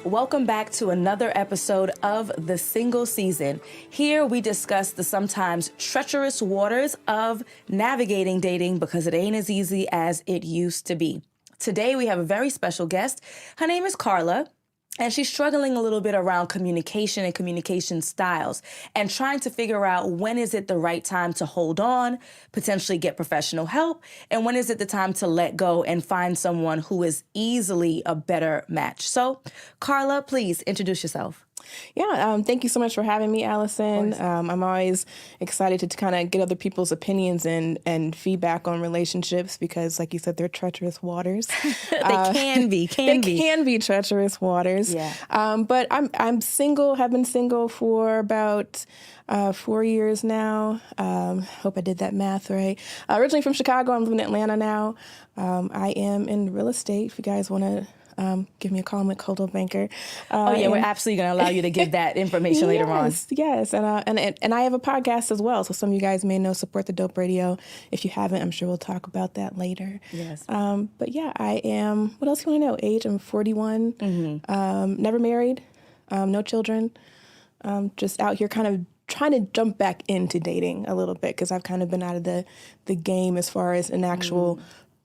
Welcome back to another episode of The Single Season. Here we discuss the sometimes treacherous waters of navigating dating because it ain't as easy as it used to be. Today we have a very special guest. Her name is Carla. And she's struggling a little bit around communication and communication styles and trying to figure out when is it the right time to hold on, potentially get professional help, and when is it the time to let go and find someone who is easily a better match. So, Carla, please introduce yourself. Yeah, thank you so much for having me, Alison. I'm always excited to kind of get other people's opinions and feedback on relationships because, like you said, they're treacherous waters. They can be. They can be treacherous waters. Yeah. But I'm single. Have been single for about 4 years now. Hope I did that math right. Originally from Chicago, I'm living in Atlanta now. I am in real estate. If you guys want to. Give me a call. I'm a Coldwell Banker. We're absolutely going to allow you to give that information later on. Yes, and I have a podcast as well. So some of you guys may know Support the Dope Radio. If you haven't, I'm sure we'll talk about that later. Yes. But yeah, I am. What else do you want to know? Age? I'm 41. Mm-hmm. Never married. No children. Just out here, kind of trying to jump back into dating a little bit because I've kind of been out of the game as far as an actual.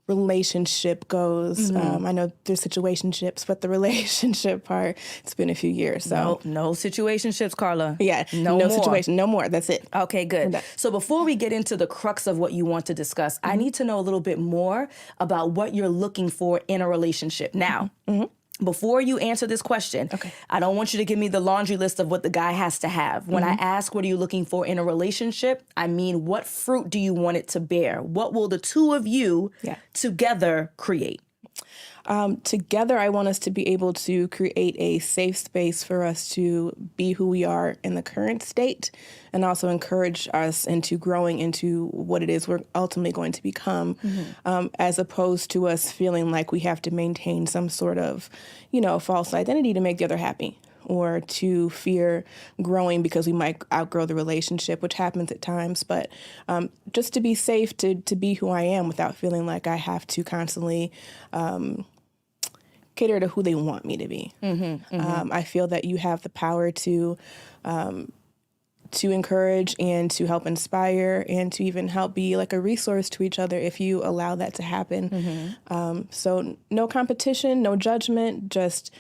Relationship goes. I know there's situationships, but the relationship part, it's been a few years. So no situationships, Carla. Yeah, no situation, no more. That's it. Okay, good. So before we get into the crux of what you want to discuss, I need to know a little bit more about what you're looking for in a relationship. Now, before you answer this question, I don't want you to give me the laundry list of what the guy has to have. When I ask what are you looking for in a relationship, I mean what fruit do you want it to bear? What will the two of you together create? Together, I want us to be able to create a safe space for us to be who we are in the current state and also encourage us into growing into what it is we're ultimately going to become, as opposed to us feeling like we have to maintain some sort of, false identity to make the other happy or to fear growing because we might outgrow the relationship, which happens at times. But just to be safe to be who I am without feeling like I have to constantly cater to who they want me to be. I feel that you have the power to encourage and to help inspire and to even help be like a resource to each other if you allow that to happen. So no competition, no judgment, just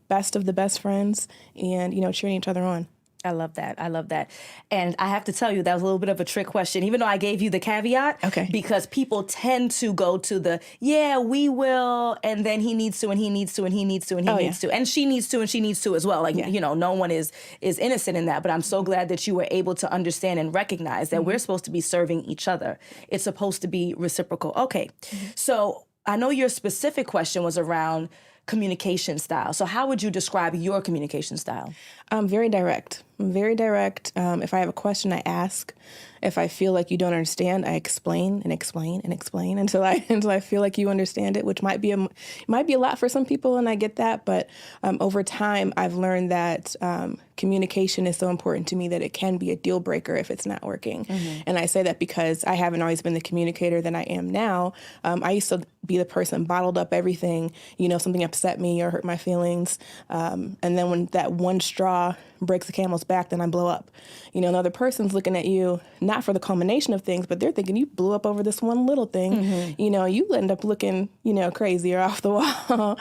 best of the best friends and, cheering each other on. I love that. And I have to tell you, that was a little bit of a trick question, even though I gave you the caveat. Okay. Because people tend to go to the, we will, and then he needs to, and he needs to, and he needs to, and he needs to, and she needs to, and she needs to as well. Like, no one is innocent in that. But I'm so glad that you were able to understand and recognize that we're supposed to be serving each other. It's supposed to be reciprocal. Okay. So I know your specific question was around communication style. So how would you describe your communication style? Very direct. If I have a question, I ask. If I feel like you don't understand, I explain and explain and explain until I feel like you understand it, which might be a lot for some people, and I get that. But over time, I've learned that communication is so important to me that it can be a deal breaker if it's not working. And I say that because I haven't always been the communicator that I am now. I used to be the person bottled up everything, something upset me or hurt my feelings. And then when that one straw breaks the camel's back, then I blow up. Another person's looking at you, not for the culmination of things, but they're thinking you blew up over this one little thing. You end up looking, crazy or off the wall.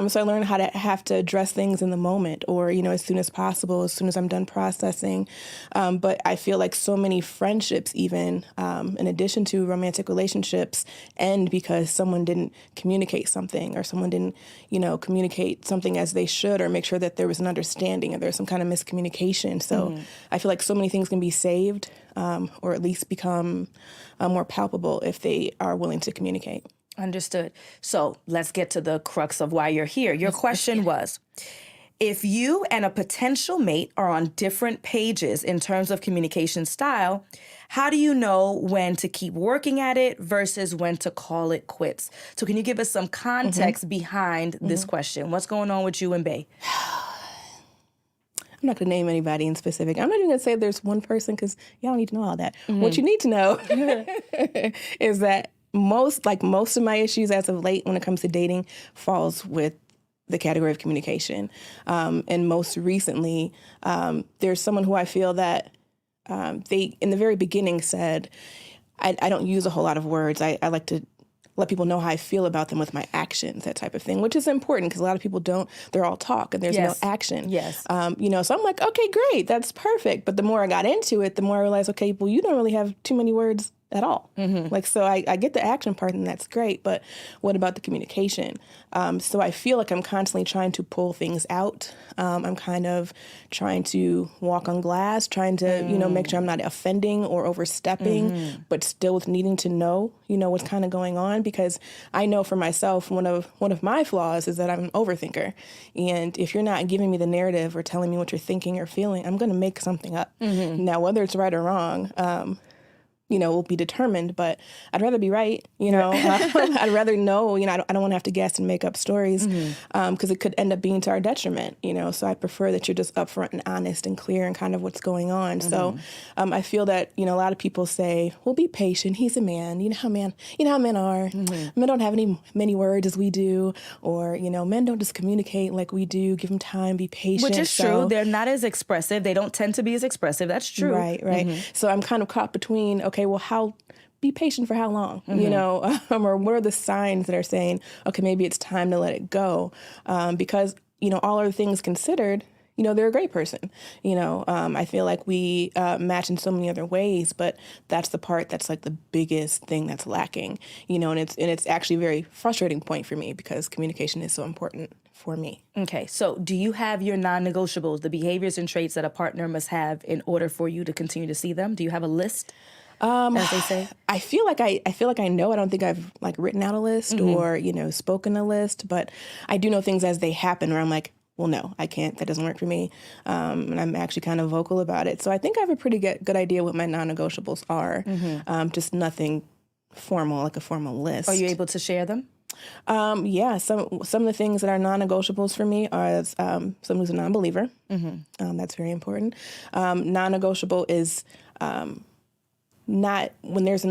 So I learned how to have to address things in the moment or, as soon as possible, as soon as I'm done processing. But I feel like so many friendships, even in addition to romantic relationships, end because someone didn't communicate something or someone didn't, communicate something as they should or make sure that there was an understanding or there's some kind of miscommunication. So I feel like so many things can be saved or at least become more palpable if they are willing to communicate. Understood. So let's get to the crux of why you're here. Your question was, if you and a potential mate are on different pages in terms of communication style, how do you know when to keep working at it versus when to call it quits? So can you give us some context behind this question? What's going on with you and Bae? I'm not going to name anybody in specific. I'm not even going to say there's one person because y'all don't need to know all that. What you need to know is that most of my issues as of late when it comes to dating falls with the category of communication. And most recently, there's someone who I feel that they, in the very beginning, said, I don't use a whole lot of words. I like to let people know how I feel about them with my actions, that type of thing, which is important because a lot of people don't. They're all talk and there's no action. Yes. So I'm like, okay, great, that's perfect. But the more I got into it, the more I realized, okay, well, you don't really have too many words at all. Like, so I get the action part and that's great, but what about the communication? So I feel like I'm constantly trying to pull things out. I'm kind of trying to walk on glass, trying to, make sure I'm not offending or overstepping, but still with needing to know, what's kind of going on, because I know for myself, one of my flaws is that I'm an overthinker. And if you're not giving me the narrative or telling me what you're thinking or feeling, I'm going to make something up. Now, whether it's right or wrong, will be determined, but I'd rather be right, I'd rather know, I don't want to have to guess and make up stories because it could end up being to our detriment, so I prefer that you're just upfront and honest and clear and kind of what's going on. So I feel that, a lot of people say, well, be patient. He's a man. You know how men are. Men don't have many words as we do, or, men don't just communicate like we do. Give them time, be patient. Which is true. They're not as expressive. They don't tend to be as expressive. That's true. Right. So I'm kind of caught between, okay, well, be patient for how long, or what are the signs that are saying, okay, maybe it's time to let it go? Because, all other things considered, they're a great person. I feel like we match in so many other ways, but that's the part that's like the biggest thing that's lacking, and it's actually a very frustrating point for me because communication is so important for me. Okay, so do you have your non-negotiables, the behaviors and traits that a partner must have in order for you to continue to see them? Do you have a list? As they say? I feel like I know. I don't think I've written out a list or, spoken a list, but I do know things as they happen where I'm like, well, no, I can't. That doesn't work for me. And I'm actually kind of vocal about it. So I think I have a pretty good idea what my non-negotiables are. Just nothing formal, like a formal list. Are you able to share them? Yeah, some of the things that are non-negotiables for me are someone who's a non-believer. That's very important. Non-negotiable is not when there's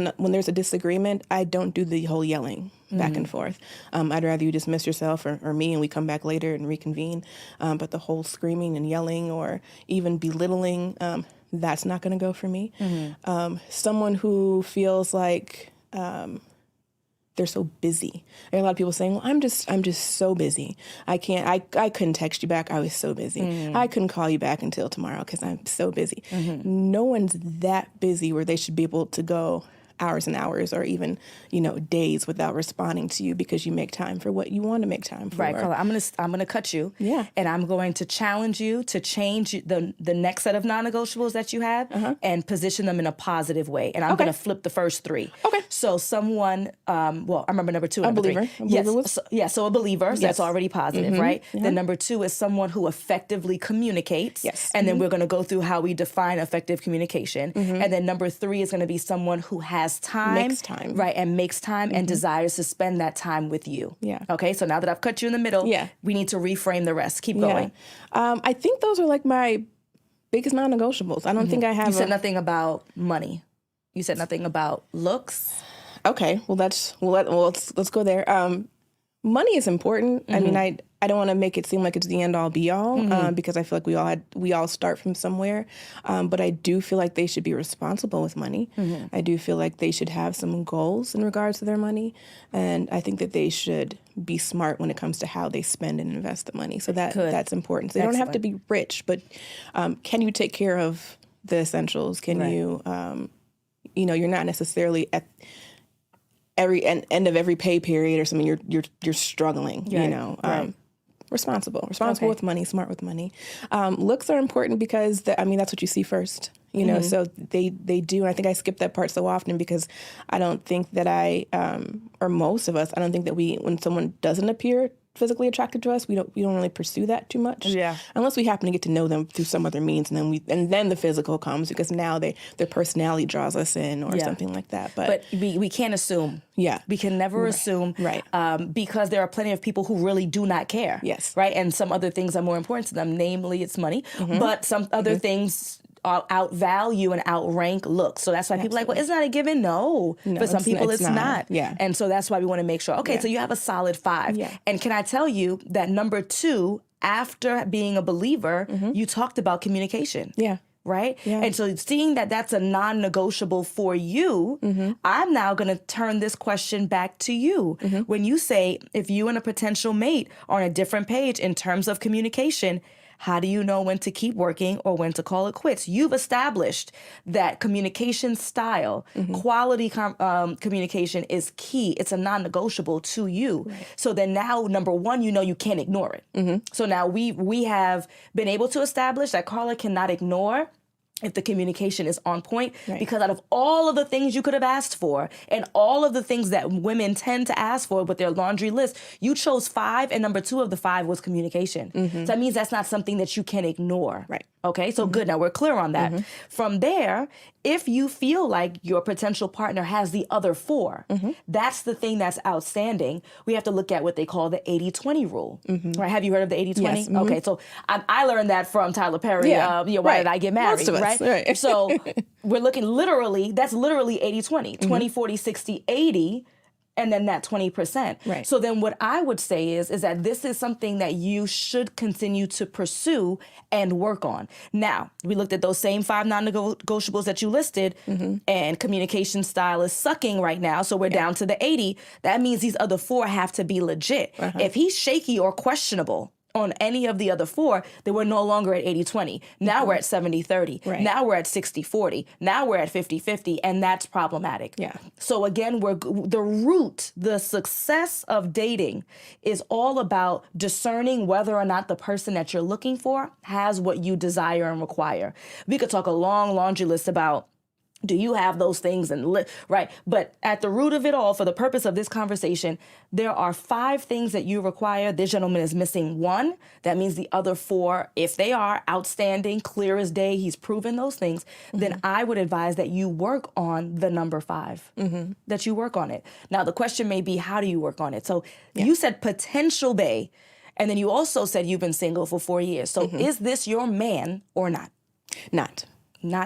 a disagreement, I don't do the whole yelling back and forth. I'd rather you dismiss yourself or me and we come back later and reconvene. But the whole screaming and yelling or even belittling, that's not going to go for me. Someone who feels like they're so busy. There are a lot of people saying, well, I'm just so busy. I couldn't text you back. I was so busy. I couldn't call you back until tomorrow because I'm so busy. No one's that busy where they should be able to go hours and hours or even, days without responding to you because you make time for what you want to make time for. Right, Carla, I'm gonna cut you. Yeah. And I'm going to challenge you to change the next set of non-negotiables that you have and position them in a positive way. And I'm gonna flip the first three. Okay. So someone, I remember number two and number believer. three. Yes. So a believer. So that's already positive, right? Yeah. Then number two is someone who effectively communicates. Yes. And then we're gonna go through how we define effective communication. And then number three is gonna be someone who has time. Makes time. Right, and makes time and desires to spend that time with you. Yeah. Okay, so now that I've cut you in the middle, we need to reframe the rest. Keep going. I think those are my biggest non-negotiables. I don't think I have. You said nothing about money. You said nothing about looks. Okay, well let's go there. Money is important. I mean, I don't want to make it seem like it's the end all be all because I feel like we all start from somewhere. But I do feel like they should be responsible with money. I do feel like they should have some goals in regards to their money, and I think that they should be smart when it comes to how they spend and invest the money. So that's important. So they don't have to be rich, but can you take care of the essentials? Can you, you're not necessarily at every end of every pay period or something, you're struggling, responsible with money, smart with money. Looks are important because that's what you see first, so they do. And I think I skip that part so often because I don't think that or most of us, I don't think that when someone doesn't appear physically attracted to us, we don't really pursue that too much. Yeah. Unless we happen to get to know them through some other means, and then the physical comes because now their personality draws us in or something like that. But we can't assume. Yeah. We can never assume. Right. Because there are plenty of people who really do not care. Yes. Right. And some other things are more important to them. Namely, it's money. But some other things outvalue and outrank looks. So that's why people are like, well, isn't that a given? No. For some people, it's not. Yeah. And so that's why we want to make sure, okay, so you have a solid 5. Yeah. And can I tell you that number 2, after being a believer, you talked about communication. Yeah. Right? Yeah. And so seeing that that's a non-negotiable for you, I'm now going to turn this question back to you. When you say, if you and a potential mate are on a different page in terms of communication, how do you know when to keep working or when to call it quits? You've established that communication style, quality communication is key. It's a non-negotiable to you. Right. So then now, number 1, you know you can't ignore it. So now we have been able to establish that Carla cannot ignore if the communication is on point, because out of all of the things you could have asked for and all of the things that women tend to ask for with their laundry list, you chose 5, and number 2 of the 5 was communication. So that means that's not something that you can ignore. Right. Okay, so good. Now we're clear on that. From there, if you feel like your potential partner has the other 4, that's the thing that's outstanding. We have to look at what they call the 80-20 rule. Right? Have you heard of the 80-20? Yes. Okay, so I learned that from Tyler Perry. Why did I get married? Most of us, right? So we're looking literally, that's literally 80-20, 20, 40, 60, 80. And then that 20%. Right. So then what I would say is that this is something that you should continue to pursue and work on. Now, we looked at those same 5 non-negotiables that you listed, and communication style is sucking right now. So we're down to the 80. That means these other 4 have to be legit. If he's shaky or questionable on any of the other 4, then we're no longer at 80-20. Now we're at 70-30. Right. Now we're at 60-40. Now we're at 50-50, and that's problematic. Yeah. So again, the success of dating is all about discerning whether or not the person that you're looking for has what you desire and require. We could talk a long laundry list about, do you have those things? Right. But at the root of it all, for the purpose of this conversation, there are 5 things that you require. This gentleman is missing 1. That means the other 4, if they are outstanding, clear as day, he's proven those things, then I would advise that you work on the number 5, that you work on it. Now, the question may be, how do you work on it? So you said potential bae, and then you also said you've been single for 4 years. So is this your man or not? Not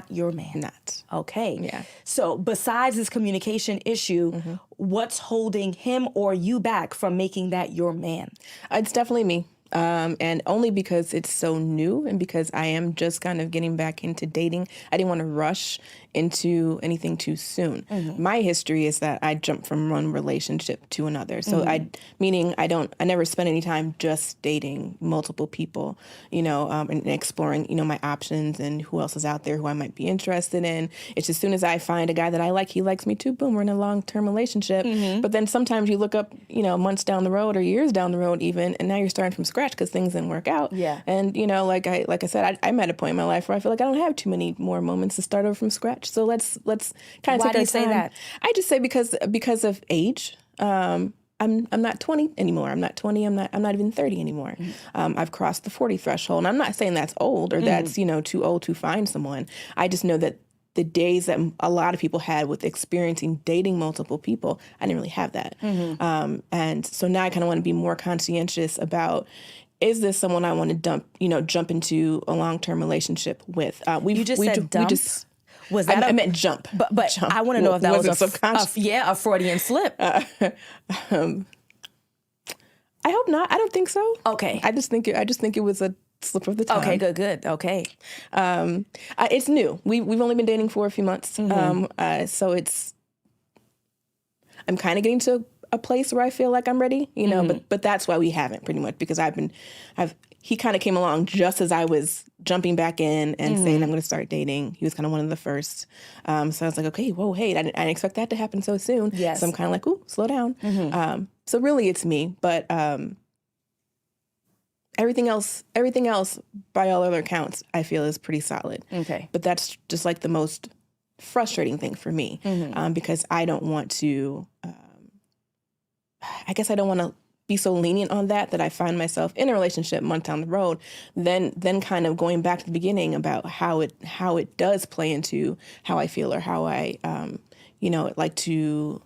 your man. Not. Okay. Yeah. So besides this communication issue, what's holding him or you back from making that your man? It's definitely me. And only because it's so new and because I am just kind of getting back into dating. I didn't want to rush into anything too soon. My history is that I jumped from one relationship to another. So I never spent any time just dating multiple people, and exploring, my options and who else is out there who I might be interested in. It's as soon as I find a guy that I like, he likes me too, boom, we're in a long-term relationship. But then sometimes you look up, months down the road or years down the road even, and now you're starting from scratch because things didn't work out. Yeah. And, like I said, I'm at a point in my life where I feel like I don't have too many more moments to start over from scratch. So let's kind of take our time. Why do you say that? I just say because of age. I'm not 20 anymore. I'm not 20. I'm not even 30 anymore. I've crossed the 40 threshold. And I'm not saying that's old or that's too old to find someone. I just know that the days that a lot of people had with experiencing dating multiple people, I didn't really have that. And so now I kind of want to be more conscientious about, is this someone I want to jump into a long-term relationship with? You just said dump? Was that I meant jump. But jump. I want to know if that was a Freudian slip. I hope not. I don't think so. Okay. I just think it was a slip of the tongue. Okay, good. Okay. It's new. We've only been dating for a few months. So I'm kind of getting to a place where I feel like I'm ready, but that's why we haven't, pretty much, because he kind of came along just as I was jumping back in and saying I'm going to start dating. He was kind of one of the first. So I was like, okay, whoa, hey, I didn't expect that to happen so soon. Yes. So I'm kind of like, ooh, slow down. So really it's me, but everything else, by all other accounts, I feel is pretty solid. Okay. But that's just like the most frustrating thing for me, because I don't want to, I guess I don't want to be so lenient on that I find myself in a relationship month down the road, then kind of going back to the beginning about how it does play into how I feel or how I, like to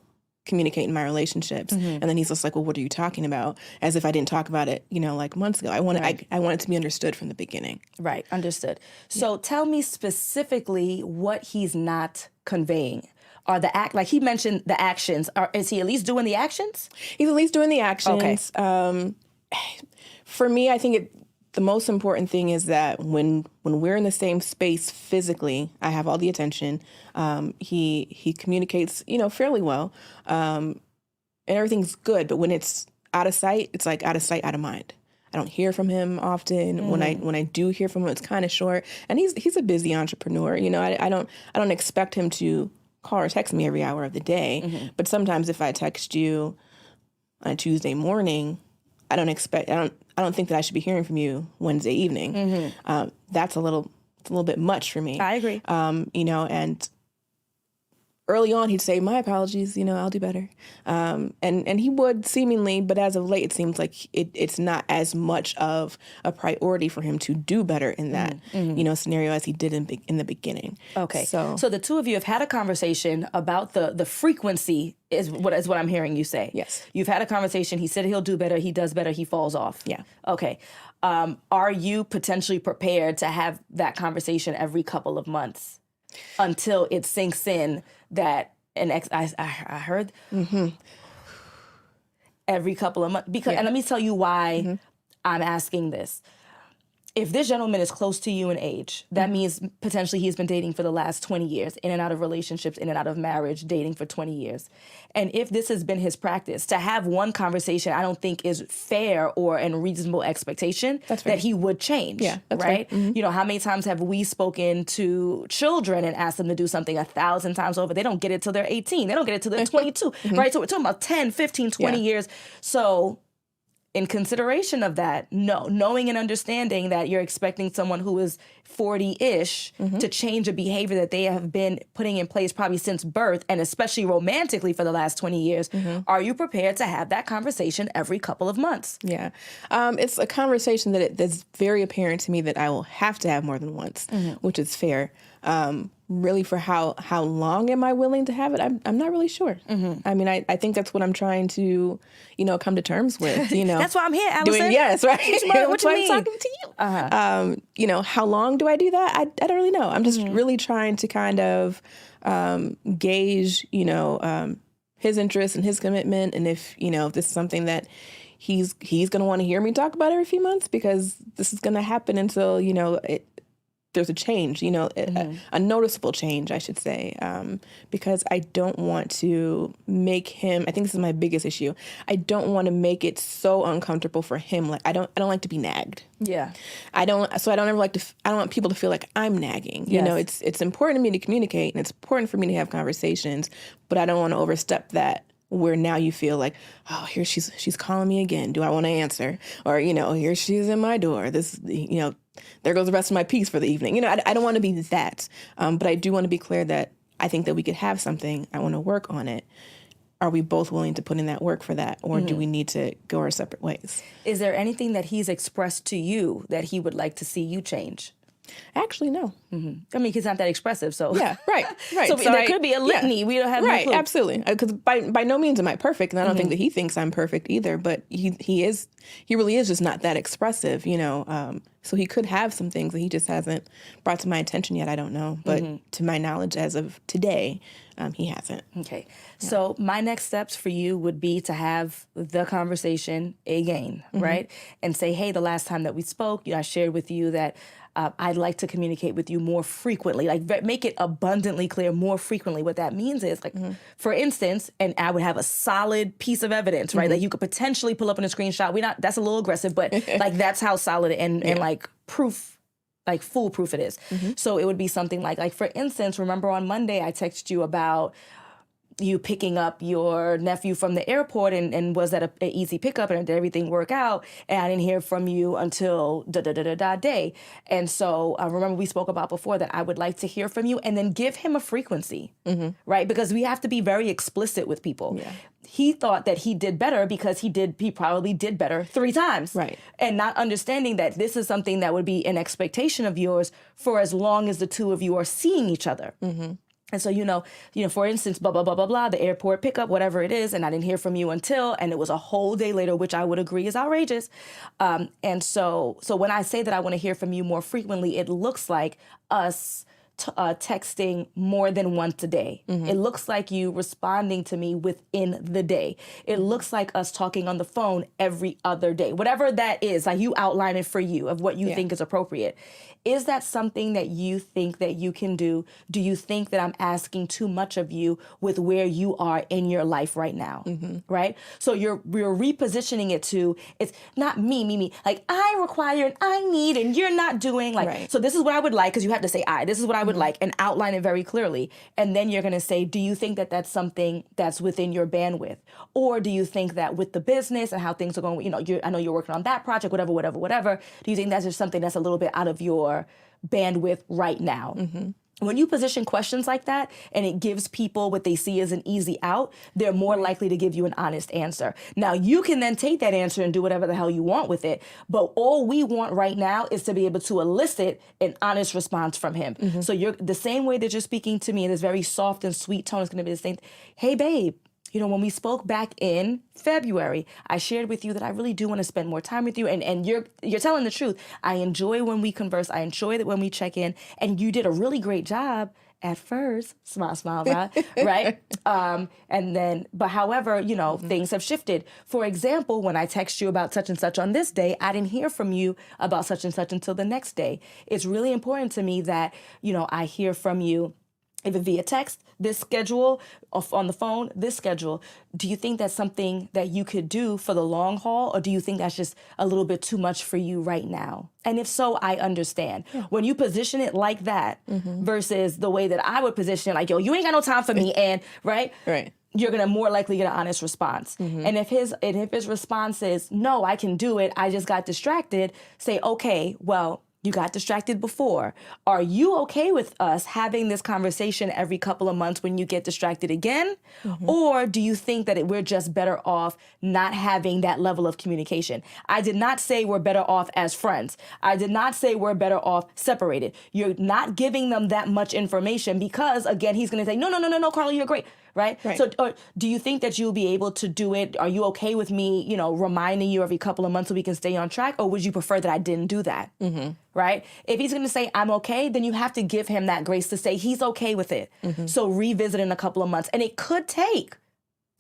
communicate in my relationships. And then he's just like, well, what are you talking about? As if I didn't talk about it, like months ago. I want it to be understood from the beginning. Right. Understood. So tell me specifically what he's not conveying. Are like he mentioned the actions. Is he at least doing the actions? He's at least doing the actions. Okay. For me, I think the most important thing is that when we're in the same space physically, I have all the attention. He communicates, fairly well, and everything's good. But when it's out of sight, it's like out of sight, out of mind. I don't hear from him often. When I do hear from him, it's kind of short. And he's a busy entrepreneur. I don't expect him to call or text me every hour of the day. But sometimes if I text you on a Tuesday morning, I don't think that I should be hearing from you Wednesday evening. That's a little bit much for me. I agree. And early on he'd say, my apologies, I'll do better. And he would seemingly, but as of late, it seems like it's not as much of a priority for him to do better in that, scenario as he did in the beginning. Okay. So the two of you have had a conversation about the frequency is what I'm hearing you say. Yes. You've had a conversation. He said he'll do better. He does better. He falls off. Yeah. Okay. Are you potentially prepared to have that conversation every couple of months until it sinks in that I heard every couple of months? Because, and let me tell you why I'm asking this. If this gentleman is close to you in age, that means potentially he's been dating for the last 20 years, in and out of relationships, in and out of marriage, dating for 20 years. And if this has been his practice, to have one conversation I don't think is fair or a reasonable expectation that he would change. Yeah, that's right? Fair. How many times have we spoken to children and asked them to do something 1,000 times over? They don't get it till they're 18. They don't get it till they're 22, right? So we're talking about 10, 15, 20 years. So in consideration of that, knowing and understanding that you're expecting someone who is 40-ish to change a behavior that they have been putting in place probably since birth, and especially romantically for the last 20 years, are you prepared to have that conversation every couple of months? Yeah. It's a conversation that's very apparent to me that I will have to have more than once, which is fair. Really, for how long am I willing to have it? I'm not really sure. I mean, I think that's what I'm trying to, come to terms with. That's why I'm here, Alison. Yes, right. What you mean? I'm talking to you. How long do I do that? I don't really know. I'm just really trying to kind of gauge, his interest and his commitment, and if this is something that he's going to want to hear me talk about every few months, because this is going to happen until there's a change, a noticeable change, I should say, because I don't want to make him, I think this is my biggest issue, I don't want to make it so uncomfortable for him. Like, I don't like to be nagged. Yeah. I don't want people to feel like I'm nagging. Yes. It's important to me to communicate, and it's important for me to have conversations, but I don't want to overstep that, where now you feel like, oh, here she's calling me again. Do I want to answer? Or, here she's in my door. This, there goes the rest of my piece for the evening. I don't want to be that. But I do want to be clear that I think that we could have something. I want to work on it. Are we both willing to put in that work for that? Or do we need to go our separate ways? Is there anything that he's expressed to you that he would like to see you change? Actually, no. I mean, he's not that expressive, so yeah, right. So there could be a litany. Yeah. We don't have right. No clue. Absolutely, because by no means am I perfect, and I don't think that he thinks I'm perfect either. But he really is just not that expressive, So he could have some things that he just hasn't brought to my attention yet. I don't know, but to my knowledge, as of today, he hasn't. Okay, so my next steps for you would be to have the conversation again, right, and say, hey, the last time that we spoke, I shared with you that I'd like to communicate with you more frequently, like make it abundantly clear more frequently. What that means is, like, for instance, and I would have a solid piece of evidence, right, that you could potentially pull up in a screenshot. That's a little aggressive, but like that's how solid and like proof, like foolproof it is. So it would be something like for instance, remember on Monday I texted you about you picking up your nephew from the airport and was that an easy pickup and did everything work out? And I didn't hear from you until day. And so remember we spoke about before that I would like to hear from you, and then give him a frequency, right? Because we have to be very explicit with people. Yeah. He thought that he did better because he probably did better 3 times. Right. And not understanding that this is something that would be an expectation of yours for as long as the two of you are seeing each other. And so, for instance, blah, blah, blah, blah, blah, the airport pickup, whatever it is, and I didn't hear from you until, and it was a whole day later, which I would agree is outrageous. And so when I say that I want to hear from you more frequently, it looks like us texting more than once a day. It looks like you responding to me within the day. It looks like us talking on the phone every other day. Whatever that is, like you outline it for you of what you think is appropriate. Is that something that you think that you can do? Do you think that I'm asking too much of you with where you are in your life right now? Right? So we're repositioning it to, it's not me. Like I require and I need and you're not doing like, so this is what I would like, because you have to say this is what I would like and outline it very clearly. And then you're going to say, do you think that that's something that's within your bandwidth? Or do you think that with the business and how things are going, I know you're working on that project, whatever. Do you think that's just something that's a little bit out of your bandwidth right now? When you position questions like that and it gives people what they see as an easy out, they're more likely to give you an honest answer. Now, you can then take that answer and do whatever the hell you want with it. But all we want right now is to be able to elicit an honest response from him. So you're the same way that you're speaking to me in this very soft and sweet tone is going to be the same. Hey, babe. When we spoke back in February, I shared with you that I really do want to spend more time with you. And you're telling the truth. I enjoy when we converse. I enjoy that when we check in. And you did a really great job at first. Smile, right? And then, but however, things have shifted. For example, when I text you about such and such on this day, I didn't hear from you about such and such until the next day. It's really important to me that, I hear from you. If it's via text, this schedule, on the phone, this schedule, do you think that's something that you could do for the long haul? Or do you think that's just a little bit too much for you right now? And if so, I understand. When you position it like that versus the way that I would position it, like, yo, you ain't got no time for me, and right? You're going to more likely get an honest response. And if his response is, no, I can do it, I just got distracted, say, okay, well, you got distracted before. Are you okay with us having this conversation every couple of months when you get distracted again? Or do you think that we're just better off not having that level of communication? I did not say we're better off as friends. I did not say we're better off separated. You're not giving them that much information because, again, he's going to say, no, Carla, you're great. Right? So do you think that you'll be able to do it? Are you okay with me, reminding you every couple of months so we can stay on track? Or would you prefer that I didn't do that? Right? If he's going to say, I'm okay, then you have to give him that grace to say he's okay with it. So revisit in a couple of months. And it could take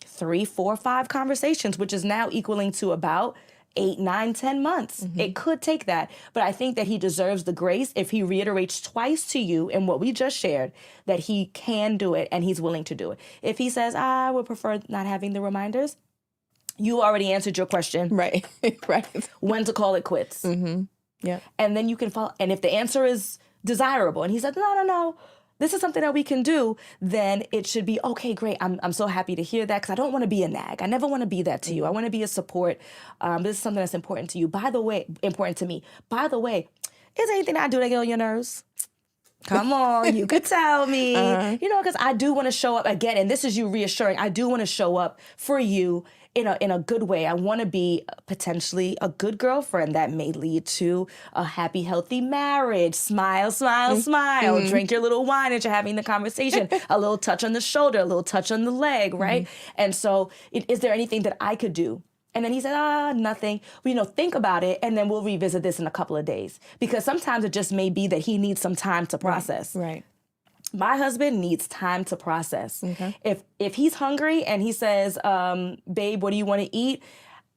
3, 4, 5 conversations, which is now equaling to about 8, 9, 10 months. It could take that. But I think that he deserves the grace if he reiterates twice to you in what we just shared that he can do it and he's willing to do it. If he says, I would prefer not having the reminders, you already answered your question. Right. When to call it quits. Yeah. And then you can follow. And if the answer is desirable and he says, no, this is something that we can do, then it should be, okay, great. I'm so happy to hear that because I don't want to be a nag. I never want to be that to you. I want to be a support. This is something that's important to you. By the way, important to me. By the way, is there anything I do that get on your nerves? Come on, you could tell me. Because I do want to show up again. And this is you reassuring. I do want to show up for you in a good way. I want to be potentially a good girlfriend that may lead to a happy, healthy marriage. Smile. Drink your little wine as you're having the conversation. A little touch on the shoulder, a little touch on the leg, right? And so is there anything that I could do? And then he said, nothing. Well, think about it, and then we'll revisit this in a couple of days. Because sometimes it just may be that he needs some time to process. Right. My husband needs time to process. Okay. If he's hungry and he says, babe, what do you want to eat?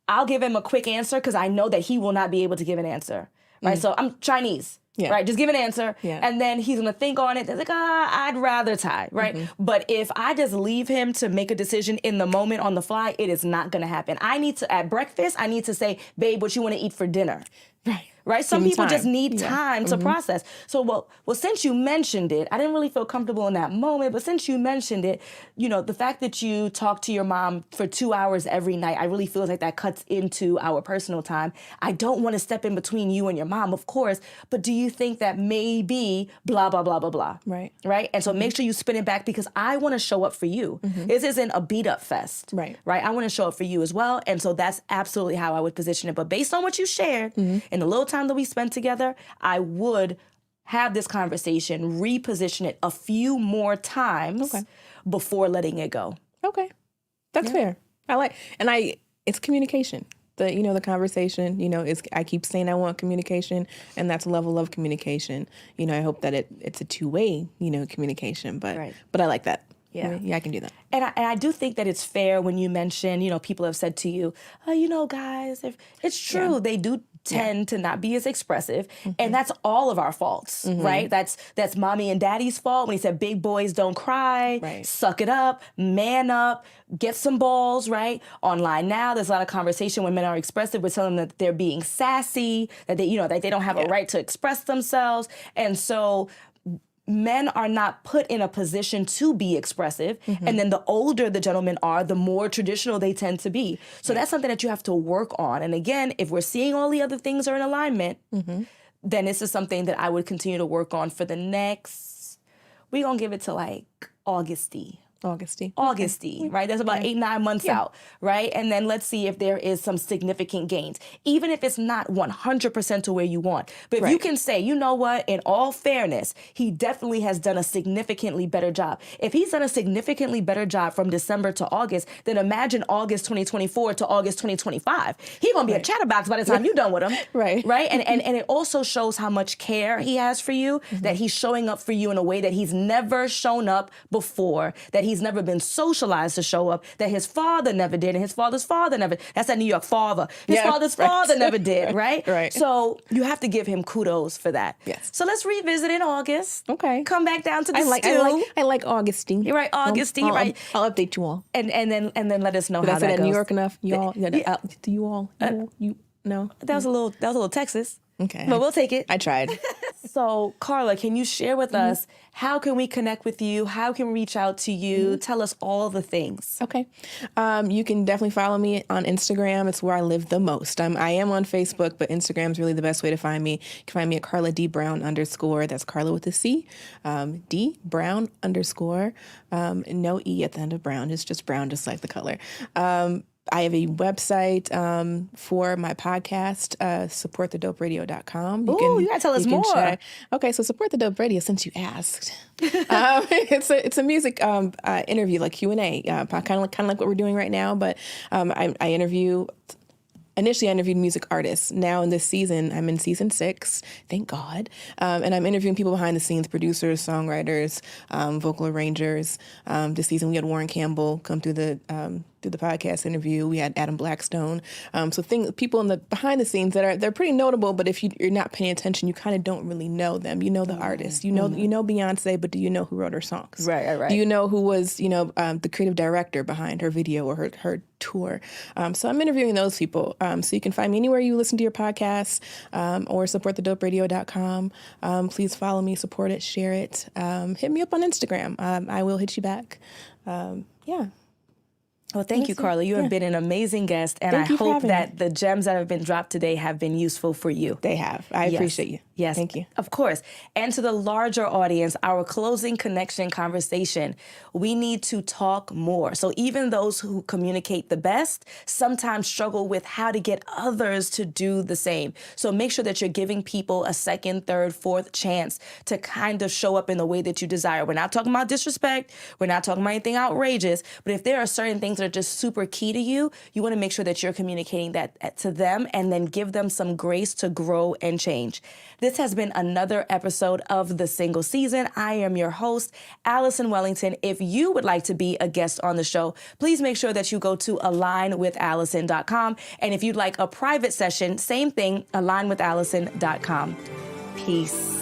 I'll give him a quick answer because I know that he will not be able to give an answer. Right? So I'm Chinese. Yeah. Right? Just give an answer. Yeah. And then he's going to think on it. They're like, I'd rather Thai. Right? But if I just leave him to make a decision in the moment on the fly, it is not going to happen. At breakfast, I need to say, babe, what you want to eat for dinner? Right? Some people just need time to process. So, well, since you mentioned it, I didn't really feel comfortable in that moment, but since you mentioned it, the fact that you talk to your mom for 2 hours every night, I really feel like that cuts into our personal time. I don't want to step in between you and your mom, of course, but do you think that maybe blah, blah, blah, blah, blah? Right? And so make sure you spin it back because I want to show up for you. This isn't a beat up fest. Right? I want to show up for you as well. And so that's absolutely how I would position it. But based on what you shared and the little time that we spent together, I would have this conversation, reposition it a few more times before letting it go. Okay. That's fair. It's communication. The conversation, I keep saying I want communication, and that's a level of communication. I hope that it's a two-way, communication, but I like that. Yeah. I can do that. And I do think that it's fair when you mention, people have said to you, guys, if it's true, they do tend to not be as expressive. And that's all of our faults, right? That's mommy and daddy's fault when he said big boys don't cry, suck it up, man up, get some balls, right? Online now, there's a lot of conversation when men are expressive. We're telling them that they're being sassy, that that they don't have a right to express themselves. And so men are not put in a position to be expressive. And then the older the gentlemen are, the more traditional they tend to be. So that's something that you have to work on. And again, if we're seeing all the other things are in alignment, then this is something that I would continue to work on for the next, we're going to give it to like Augusty, right? That's about 8-9 months out, right? And then let's see if there is some significant gains, even if it's not 100% to where you want. But if you can say, you know what, in all fairness, he definitely has done a significantly better job. If he's done a significantly better job from December to August, then imagine August 2024 to August 2025. He's going to be a chatterbox by the time you're done with him. Right? And it also shows how much care he has for you, that he's showing up for you in a way that he's never shown up before, that he's never been socialized to show up, that his father never did, and his father's father never. That's that New York father. His father's father never did, right? So you have to give him kudos for that. Yes. So let's revisit in August. Okay. Come back down to the I like Augustine. You're right, Augustine. Right. I'll update you all. And then let us know Did how I say that that goes. New York enough? Y'all. Do you all? You no. That was a little Texas. Okay. But we'll take it. I tried. So, Carla, can you share with us, how can we connect with you? How can we reach out to you? Tell us all the things. Okay. You can definitely follow me on Instagram. It's where I live the most. I am on Facebook, but Instagram is really the best way to find me. You can find me at Carla D Brown _. That's Carla with a C. D Brown _. No E at the end of Brown. It's just brown, just like the color. I have a website for my podcast, supportthedoperadio.com. You gotta tell us more. Check. Okay, so Support the Dope Radio, since you asked. It's a music interview, like Q&A, kind of like what we're doing right now, but I interview. Initially, I interviewed music artists. Now in this season, I'm in season 6, thank God. And I'm interviewing people behind the scenes, producers, songwriters, vocal arrangers. This season, we had Warren Campbell come through the podcast interview. We had Adam Blackstone. So people in the behind the scenes they're pretty notable, but if you're not paying attention, you kind of don't really know them. You know the artist. You know Beyonce, but do you know who wrote her songs? Right. Do you know who was the creative director behind her video or her tour? So I'm interviewing those people. So you can find me anywhere you listen to your podcasts, or supportthedoperadio.com. Please follow me, support it, share it. Hit me up on Instagram. I will hit you back. Yeah. Well, thank you, Carla. You have been an amazing guest, and I hope that the gems that have been dropped today have been useful for you. They have. I appreciate you. Yes. Thank you. Of course. And to the larger audience, our closing connection conversation, we need to talk more. So even those who communicate the best sometimes struggle with how to get others to do the same. So make sure that you're giving people a second, third, fourth chance to kind of show up in the way that you desire. We're not talking about disrespect. We're not talking about anything outrageous. But if there are certain things that are just super key to you, you want to make sure that you're communicating that to them and then give them some grace to grow and change. This has been another episode of The Single Season. I am your host, Alison Wellington. If you would like to be a guest on the show, please make sure that you go to alignwithallison.com. And if you'd like a private session, same thing, alignwithallison.com. Peace.